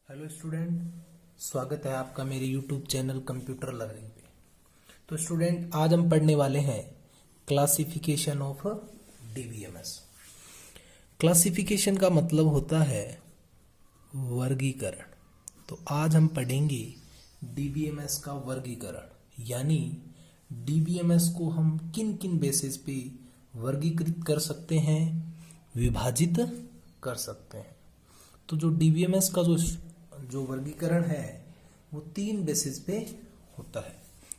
Hello student, स्वागत है आपका मेरे यूट्यूब चैनल कंप्यूटर लर्निंग पे। तो स्टूडेंट, आज हम पढ़ने वाले हैं क्लासिफिकेशन ऑफ डीबीएमएस। क्लासिफिकेशन का मतलब होता है वर्गीकरण। तो आज हम पढ़ेंगे डीबीएमएस का वर्गीकरण, यानी डीबीएमएस को हम किन किन बेसिस पे वर्गीकृत कर सकते हैं, विभाजित कर सकते हैं। तो जो डीबीएमएस का जो वर्गीकरण है वो 3 बेसिस पे होता है,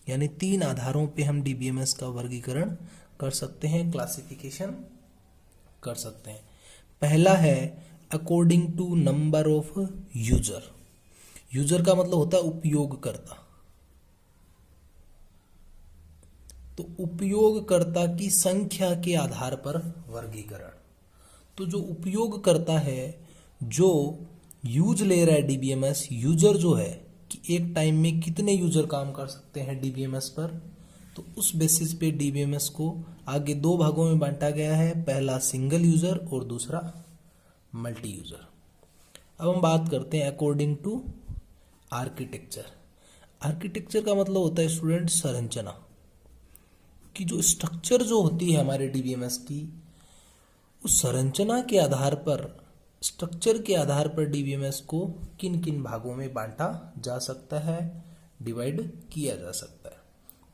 यानी 3 आधारों पे हम डीबीएमएस का वर्गीकरण कर सकते हैं, क्लासिफिकेशन कर सकते हैं। पहला है according to number of user. User का मतलब होता है उपयोगकर्ता। तो उपयोगकर्ता की संख्या के आधार पर वर्गीकरण। तो जो उपयोगकर्ता है, जो यूज ले रहा है डीबीएमएस, यूजर जो है कि एक टाइम में कितने यूजर काम कर सकते हैं डीबीएमएस पर, तो उस बेसिस पे डीबीएमएस को आगे 2 भागों में बांटा गया है। पहला सिंगल यूजर और दूसरा मल्टी यूजर। अब हम बात करते हैं अकॉर्डिंग टू आर्किटेक्चर। आर्किटेक्चर का मतलब होता है स्टूडेंट संरचना, कि जो स्ट्रक्चर जो होती है हमारे डीबीएमएस की, उस संरचना के आधार पर, स्ट्रक्चर के आधार पर डीबीएमएस को किन किन भागों में बांटा जा सकता है, डिवाइड किया जा सकता है।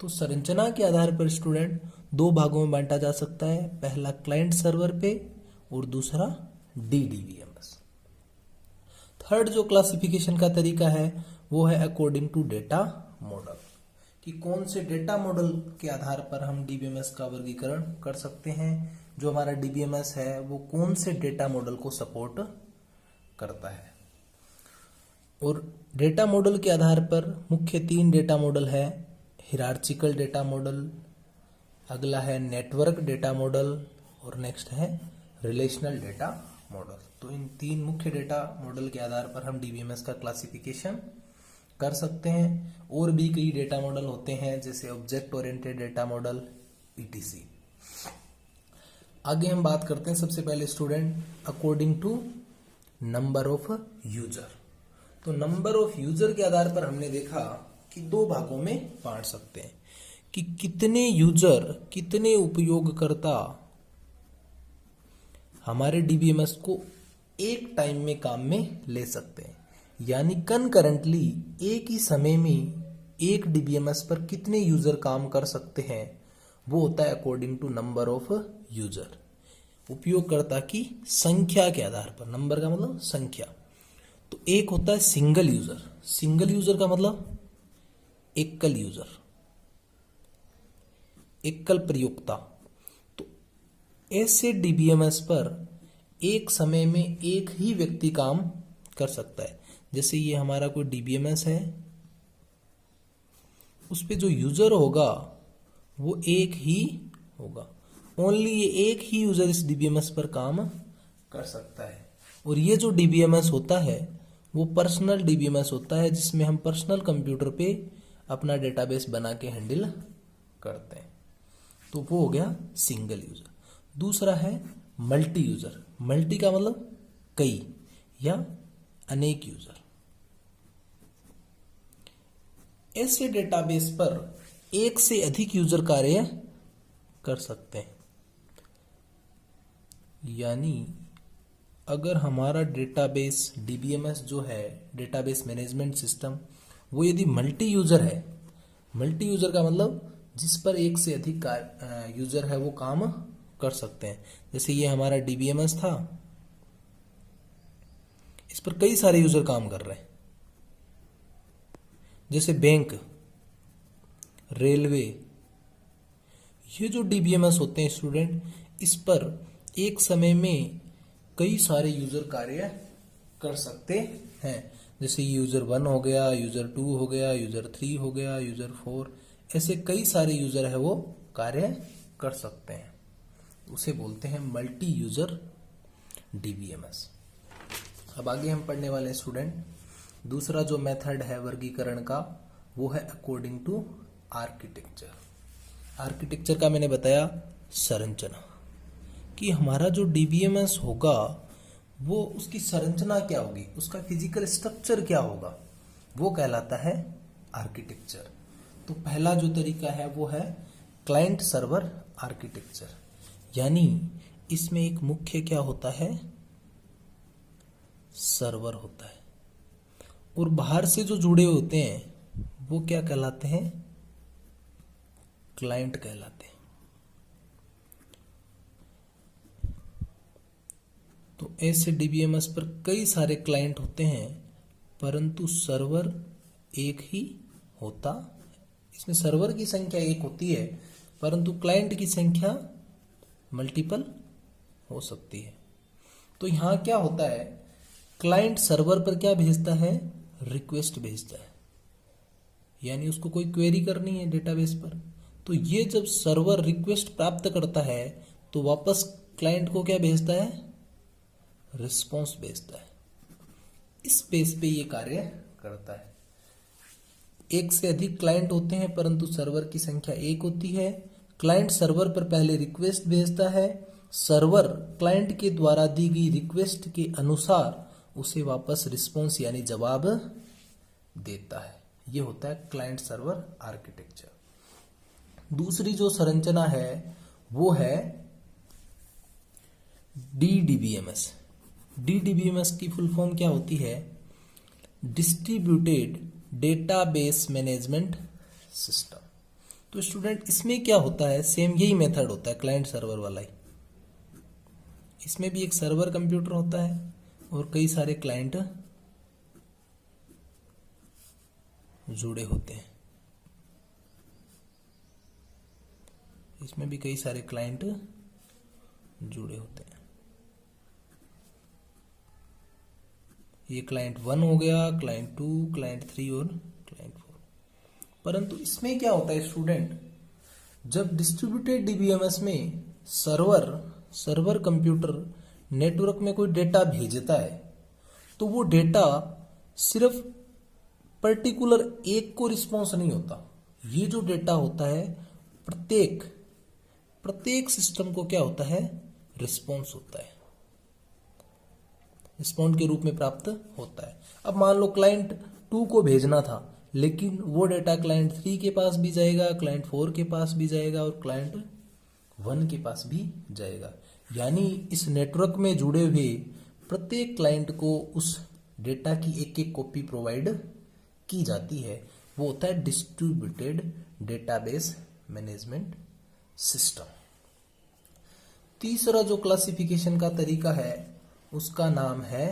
तो संरचना के आधार पर स्टूडेंट 2 भागों में बांटा जा सकता है। पहला क्लाइंट सर्वर पे और दूसरा डीबीएमएस। थर्ड जो क्लासिफिकेशन का तरीका है वो है अकॉर्डिंग टू डेटा मॉडल, कि कौन से डेटा मॉडल के आधार पर हम डीबीएमएस का वर्गीकरण कर सकते हैं। जो हमारा डीबीएमएस है वो कौन से डेटा मॉडल को सपोर्ट करता है। और डेटा मॉडल के आधार पर मुख्य 3 डेटा मॉडल है। हिरार्चिकल डेटा मॉडल, अगला है नेटवर्क डेटा मॉडल, और नेक्स्ट है रिलेशनल डेटा मॉडल। तो इन 3 मुख्य डेटा मॉडल के आधार पर हम डीबीएमएस का क्लासिफिकेशन कर सकते हैं। और भी कई डेटा मॉडल होते हैं, जैसे object oriented data model, ETC. आगे हम बात करते हैं सबसे पहले student according to number of user. तो नंबर ऑफ यूजर के आधार पर हमने देखा कि 2 भागों में बांट सकते हैं, कि कितने यूजर, कितने उपयोगकर्ता हमारे डीबीएमएस को एक टाइम में काम में ले सकते हैं, यानी कनकरेंटली एक ही समय में एक डीबीएमएस पर कितने यूजर काम कर सकते हैं, वो होता है according to number of user. उपयोगकर्ता की संख्या के आधार पर, नंबर का मतलब संख्या। तो एक होता है सिंगल यूजर। सिंगल यूजर का मतलब एकल यूजर, एकल प्रयोक्ता। तो ऐसे डीबीएमएस पर एक समय में एक ही व्यक्ति काम कर सकता है। जैसे ये हमारा कोई डीबीएमएस है, उस पे जो यूजर होगा वो एक ही होगा। ओनली ये एक ही यूजर इस डीबीएमएस पर काम कर सकता है। और ये जो डीबीएमएस होता है वो पर्सनल डीबीएमएस होता है, जिसमें हम पर्सनल कंप्यूटर पे अपना डेटाबेस बना के हैंडल करते हैं। तो वो हो गया सिंगल यूजर। दूसरा है मल्टी यूजर। मल्टी का मतलब कई या अनेक यूजर। ऐसे डेटाबेस पर एक से अधिक यूजर कार्य कर सकते हैं। यानी अगर हमारा डेटाबेस डीबीएमएस जो है, डेटाबेस मैनेजमेंट सिस्टम, वो यदि मल्टी यूजर है, मल्टी यूजर का मतलब जिस पर एक से अधिक यूजर है वो काम कर सकते हैं। जैसे ये हमारा डीबीएमएस था, इस पर कई सारे यूजर काम कर रहे हैं, जैसे बैंक, रेलवे। ये जो डीबीएमएस होते हैं स्टूडेंट, इस पर एक समय में कई सारे यूजर कार्य कर सकते हैं। जैसे यूजर 1 हो गया, यूजर 2 हो गया, यूजर 3 हो गया, यूजर 4, ऐसे कई सारे यूजर है वो कार्य कर सकते हैं। उसे बोलते हैं मल्टी यूजर डीबीएमएस। अब आगे हम पढ़ने वाले स्टूडेंट, दूसरा जो मेथड है वर्गीकरण का वो है अकॉर्डिंग टू आर्किटेक्चर। आर्किटेक्चर का मैंने बताया संरचना, कि हमारा जो डीबीएमएस होगा वो उसकी संरचना क्या होगी, उसका फिजिकल स्ट्रक्चर क्या होगा, वो कहलाता है आर्किटेक्चर। तो पहला जो तरीका है वो है क्लाइंट सर्वर आर्किटेक्चर, यानी इसमें एक मुख्य क्या होता है, सर्वर होता है, और बाहर से जो जुड़े होते हैं वो क्या कहलाते हैं, क्लाइंट कहलाते हैं। तो ऐसे डीबीएमएस पर कई सारे क्लाइंट होते हैं, परंतु सर्वर एक ही होता। इसमें सर्वर की संख्या एक होती है, परंतु क्लाइंट की संख्या मल्टीपल हो सकती है। तो यहां क्या होता है, क्लाइंट सर्वर पर क्या भेजता है, रिक्वेस्ट भेजता है, यानी उसको कोई क्वेरी करनी है डेटाबेस पर। तो ये जब सर्वर रिक्वेस्ट प्राप्त करता है तो वापस क्लाइंट को क्या भेजता है, रिस्पॉन्स भेजता है। इस बेस पे ये कार्य करता है। एक से अधिक क्लाइंट होते हैं परंतु सर्वर की संख्या एक होती है। क्लाइंट सर्वर पर पहले रिक्वेस्ट भेजता है, सर्वर क्लाइंट के द्वारा दी गई रिक्वेस्ट के अनुसार उसे वापस रिस्पॉन्स यानी जवाब देता है। ये होता है क्लाइंट सर्वर आर्किटेक्चर। दूसरी जो संरचना है वो है डीडीबीएमएस। डीडीबीएमएस की फुल फॉर्म क्या होती है, डिस्ट्रीब्यूटेड डेटाबेस मैनेजमेंट सिस्टम। तो स्टूडेंट इसमें क्या होता है, सेम यही मेथड होता है क्लाइंट सर्वर वाला ही। इसमें भी एक सर्वर कंप्यूटर होता है और कई सारे क्लाइंट जुड़े होते हैं। इसमें भी कई सारे क्लाइंट जुड़े होते हैं। ये क्लाइंट 1 हो गया, क्लाइंट 2, क्लाइंट 3 और क्लाइंट 4। परंतु इसमें क्या होता है स्टूडेंट, जब डिस्ट्रीब्यूटेड डीबीएमएस में सर्वर कंप्यूटर नेटवर्क में कोई डेटा भेजता है तो वो डेटा सिर्फ पर्टिकुलर एक को रिस्पॉन्स नहीं होता। ये जो डेटा होता है प्रत्येक सिस्टम को क्या होता है, रिस्पॉन्स होता है, रिस्पॉन्ड के रूप में प्राप्त होता है। अब मान लो क्लाइंट 2 को भेजना था, लेकिन वो डेटा क्लाइंट 3 के पास भी जाएगा, क्लाइंट 4 के पास भी जाएगा और क्लाइंट 1 के पास भी जाएगा। यानी इस नेटवर्क में जुड़े हुए प्रत्येक क्लाइंट को उस डेटा की एक एक कॉपी प्रोवाइड की जाती है। वो होता है डिस्ट्रीब्यूटेड डेटाबेस मैनेजमेंट सिस्टम। तीसरा जो क्लासिफिकेशन का तरीका है उसका नाम है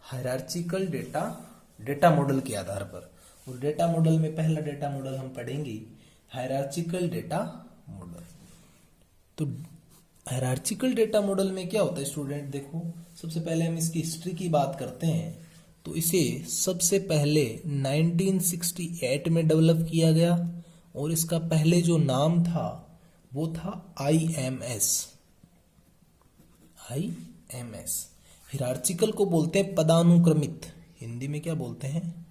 हायरार्चिकल डेटा मॉडल के आधार पर। और डेटा मॉडल में पहला डेटा मॉडल हम पढ़ेंगे हायरार्चिकल डेटा मॉडल। तो हायरार्चिकल डेटा मॉडल में क्या होता है स्टूडेंट, देखो सबसे पहले हम इसकी हिस्ट्री की बात करते हैं। तो इसे सबसे पहले 1968 में डेवलप किया गया और इसका पहले जो नाम था वो था IMS। हायरार्चिकल को बोलते हैं पदानुक्रमित, हिंदी में क्या बोलते हैं,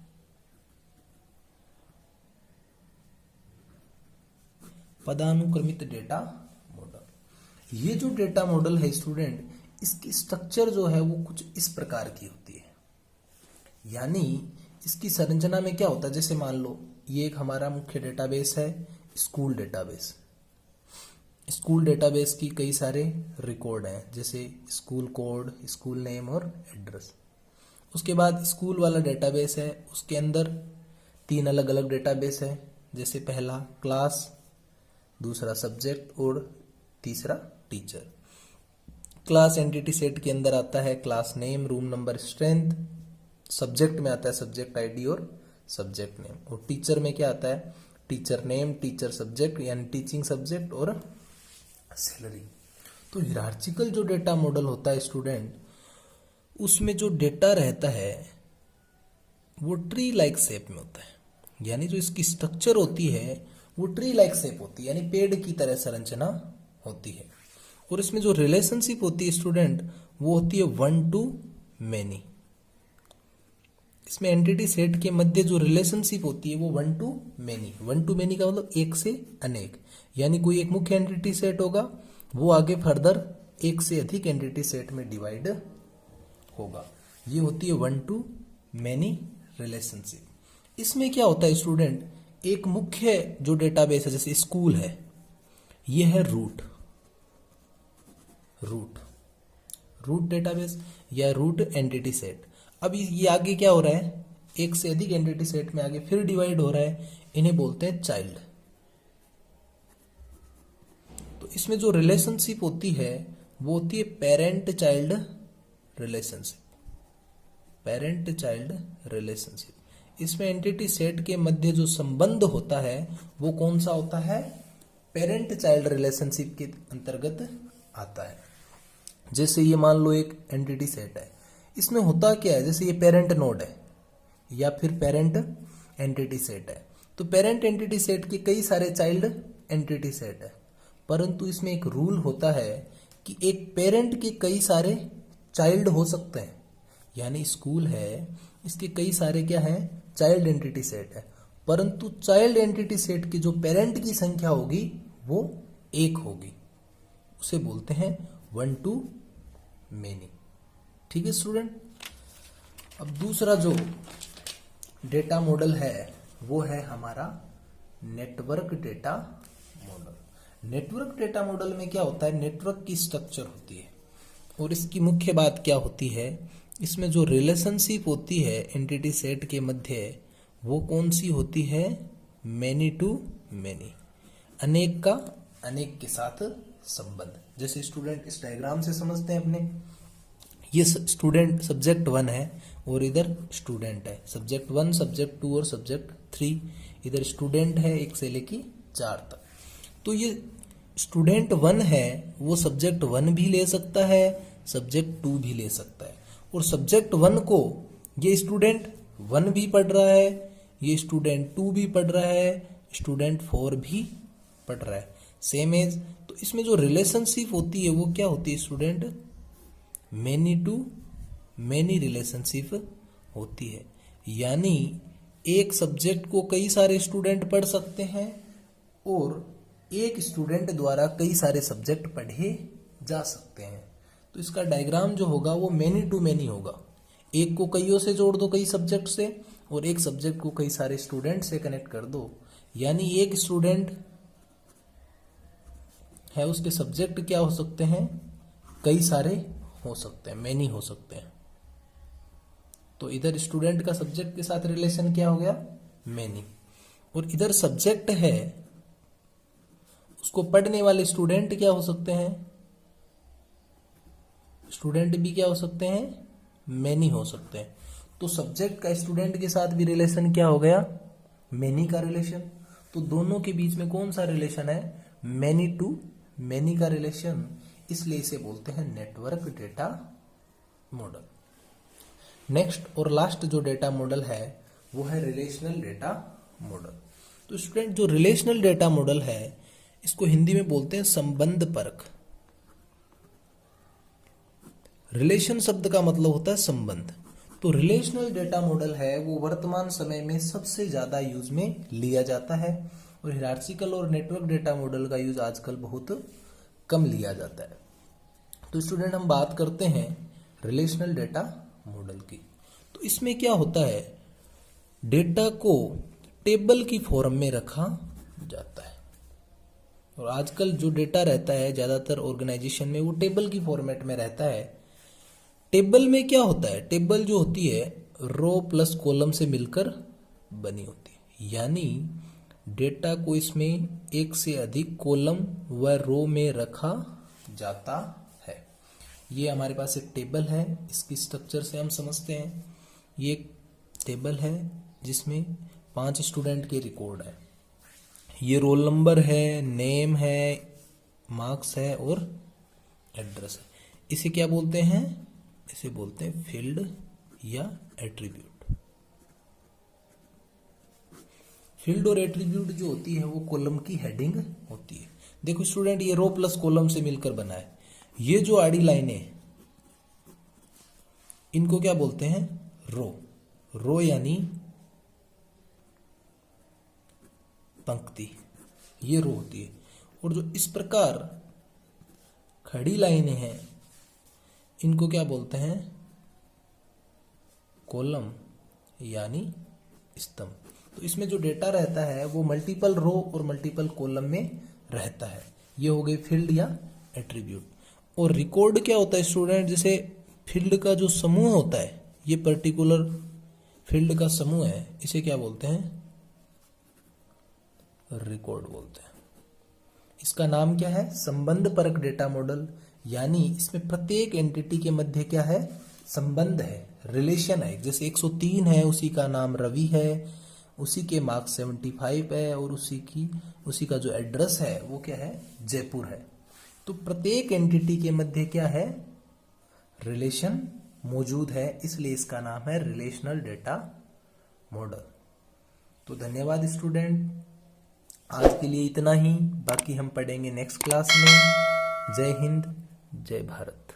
पदानुक्रमित डेटा मॉडल। ये जो डेटा मॉडल है स्टूडेंट, इसकी स्ट्रक्चर जो है वो कुछ इस प्रकार की होती है। यानी इसकी संरचना में क्या होता है, जैसे मान लो ये एक हमारा मुख्य डेटाबेस है स्कूल डेटाबेस। स्कूल डेटाबेस की कई सारे रिकॉर्ड हैं, जैसे स्कूल कोड, स्कूल नेम और एड्रेस। उसके बाद स्कूल वाला डेटाबेस है, उसके अंदर 3 अलग अलग डेटाबेस है, जैसे पहला क्लास, दूसरा सब्जेक्ट और तीसरा टीचर। क्लास एंटिटी सेट के अंदर आता है class name, room number, strength. Subject में आता है सब्जेक्ट आईडी और सब्जेक्ट नेम। और टीचर में क्या आता है, टीचर नेम, टीचर सब्जेक्ट यानी टीचिंग सब्जेक्ट और सैलरी। तो हायरार्चिकल जो डेटा मॉडल होता है स्टूडेंट, उसमें जो डेटा रहता है वो ट्री लाइक शेप में होता है। यानी जो इसकी स्ट्रक्चर होती है वो ट्री लाइक शेप होती है, यानी पेड़ की तरह संरचना होती है। और इसमें जो रिलेशनशिप होती है स्टूडेंट वो होती है 1 to many। इसमें एंटिटी सेट के मध्य जो रिलेशनशिप होती है वो 1 to many। 1 to many का मतलब एक से अनेक, यानी कोई एक मुख्य एंटिटी सेट होगा, वो आगे फर्दर एक से अधिक एंटिटी सेट में डिवाइड होगा। ये होती है वन टू मैनी रिलेशनशिप। इसमें क्या होता है स्टूडेंट, एक मुख्य जो डेटाबेस है जैसे स्कूल है, ये है रूट डेटाबेस या रूट एंटिटी सेट। अब ये आगे क्या हो रहा है, एक से अधिक एंटिटी सेट में आगे फिर डिवाइड हो रहा है, इन्हें बोलते हैं चाइल्ड। तो इसमें जो रिलेशनशिप होती है वो होती है पेरेंट चाइल्ड रिलेशनशिप। इसमें एंटिटी सेट के मध्य जो संबंध होता है वो कौन सा होता है, पेरेंट चाइल्ड रिलेशनशिप के अंतर्गत आता है। जैसे ये मान लो एक एंटिटी सेट है, इसमें होता क्या है, जैसे ये पेरेंट नोड है या फिर पेरेंट एंटिटी सेट है, तो पेरेंट एंटिटी सेट के कई सारे चाइल्ड एंटिटी सेट है, परंतु इसमें एक रूल होता है कि एक पेरेंट के कई सारे चाइल्ड हो सकते हैं। यानी स्कूल है, इसके कई सारे क्या है, चाइल्ड एंटिटी सेट है, परंतु चाइल्ड एंटिटी सेट की जो पेरेंट की संख्या होगी वो एक होगी, उसे बोलते हैं वन टू मेनी। ठीक है स्टूडेंट। अब दूसरा जो डेटा मॉडल है वो है हमारा network data model. Network data model में क्या होता है, नेटवर्क की स्ट्रक्चर होती है और इसकी मुख्य बात क्या होती है, इसमें जो रिलेशनशिप होती है एंटिटी सेट के मध्य वो कौन सी होती है, मैनी टू मैनी, अनेक का अनेक के साथ संबंध। जैसे स्टूडेंट इस डायग्राम से समझते हैं अपने, ये स्टूडेंट सब्जेक्ट 1 है और इधर स्टूडेंट है, सब्जेक्ट 1 सब्जेक्ट 2 और सब्जेक्ट 3, इधर स्टूडेंट है 1 से लेके 4 तक। तो ये स्टूडेंट 1 है वो सब्जेक्ट 1 भी ले सकता है, सब्जेक्ट 2 भी ले सकता है, और सब्जेक्ट 1 को ये स्टूडेंट 1 भी पढ़ रहा है, ये स्टूडेंट 2 भी पढ़ रहा है, स्टूडेंट 4 भी पढ़ रहा है, सेम एज। तो इसमें जो रिलेशनशिप होती है वो क्या होती है student, many to many relationship होती है। यानी एक सब्जेक्ट को कई सारे स्टूडेंट पढ़ सकते हैं और एक स्टूडेंट द्वारा कई सारे सब्जेक्ट पढ़े जा सकते हैं। तो इसका डायग्राम जो होगा वो मैनी टू मैनी होगा, एक को कईयों से जोड़ दो, कई सब्जेक्ट से, और एक सब्जेक्ट को कई सारे स्टूडेंट से कनेक्ट कर दो। यानी एक स्टूडेंट है उसके सब्जेक्ट क्या हो सकते हैं, कई सारे हो सकते हैं, मैनी हो सकते हैं। तो इधर स्टूडेंट का सब्जेक्ट के साथ रिलेशन क्या हो गया, मैनी, और इधर सब्जेक्ट है उसको पढ़ने वाले स्टूडेंट क्या हो सकते हैं, स्टूडेंट भी क्या हो सकते हैं, मैनी हो सकते हैं। तो सब्जेक्ट का स्टूडेंट के साथ भी रिलेशन क्या हो गया, मैनी का रिलेशन। तो दोनों के बीच में कौन सा रिलेशन है, मैनी टू मैनी का रिलेशन, इसलिए इसे बोलते हैं नेटवर्क डेटा मॉडल। नेक्स्ट और लास्ट जो डेटा मॉडल है वो है रिलेशनल डेटा मॉडल। तो स्टूडेंट जो रिलेशनल डेटा मॉडल है इसको हिंदी में बोलते हैं संबंध परक। रिलेशन शब्द का मतलब होता है संबंध। तो रिलेशनल डेटा मॉडल है वो वर्तमान समय में सबसे ज्यादा यूज में लिया जाता है, और हिरार्चिकल और नेटवर्क डेटा मॉडल का यूज आजकल बहुत कम लिया जाता है। तो स्टूडेंट हम बात करते हैं रिलेशनल डेटा मॉडल की। तो इसमें क्या होता है, डेटा को टेबल की फॉर्म में रखा जाता है, और आजकल जो डेटा रहता है ज्यादातर ऑर्गेनाइजेशन में वो टेबल की फॉर्मेट में रहता है। टेबल में क्या होता है, टेबल जो होती है रो प्लस कॉलम से मिलकर बनी होती है, यानी डेटा को इसमें एक से अधिक कॉलम व रो में रखा जाता है। ये हमारे पास एक टेबल है, इसकी स्ट्रक्चर से हम समझते हैं। ये एक टेबल है जिसमें 5 स्टूडेंट के रिकॉर्ड है, ये रोल नंबर है, नेम है, मार्क्स है और एड्रेस है। इसे क्या बोलते हैं, इसे बोलते हैं फील्ड या एट्रीब्यूट। फील्ड और एट्रीब्यूट जो होती है वो कॉलम की हेडिंग होती है। देखो स्टूडेंट ये रो प्लस कॉलम से मिलकर बना है, ये जो आड़ी लाइनें इनको क्या बोलते हैं, रो। रो यानी पंक्ति, ये रो होती है। और जो इस प्रकार खड़ी लाइनें हैं इनको क्या बोलते हैं, कॉलम यानी स्तंभ। तो इसमें जो डेटा रहता है वो मल्टीपल रो और मल्टीपल कॉलम में रहता है। ये हो गए फील्ड या एट्रीब्यूट। और रिकॉर्ड क्या होता है स्टूडेंट, जैसे फील्ड का जो समूह होता है, ये पर्टिकुलर फील्ड का समूह है, इसे क्या बोलते हैं, रिकॉर्ड बोलते हैं। इसका नाम क्या है, संबंध परक डेटा मॉडल। यानी इसमें प्रत्येक एंटिटी के मध्य क्या है, संबंध है, रिलेशन है। जैसे 103 है, उसी का नाम रवि है, उसी के मार्क्स 75 है, और उसी का जो एड्रेस है वो क्या है, जयपुर है। तो प्रत्येक एंटिटी के मध्य क्या है, रिलेशन मौजूद है, इसलिए इसका नाम है रिलेशनल डेटा मॉडल। तो धन्यवाद स्टूडेंट, आज के लिए इतना ही, बाकी हम पढ़ेंगे नेक्स्ट क्लास में। जय हिंद, जय भारत।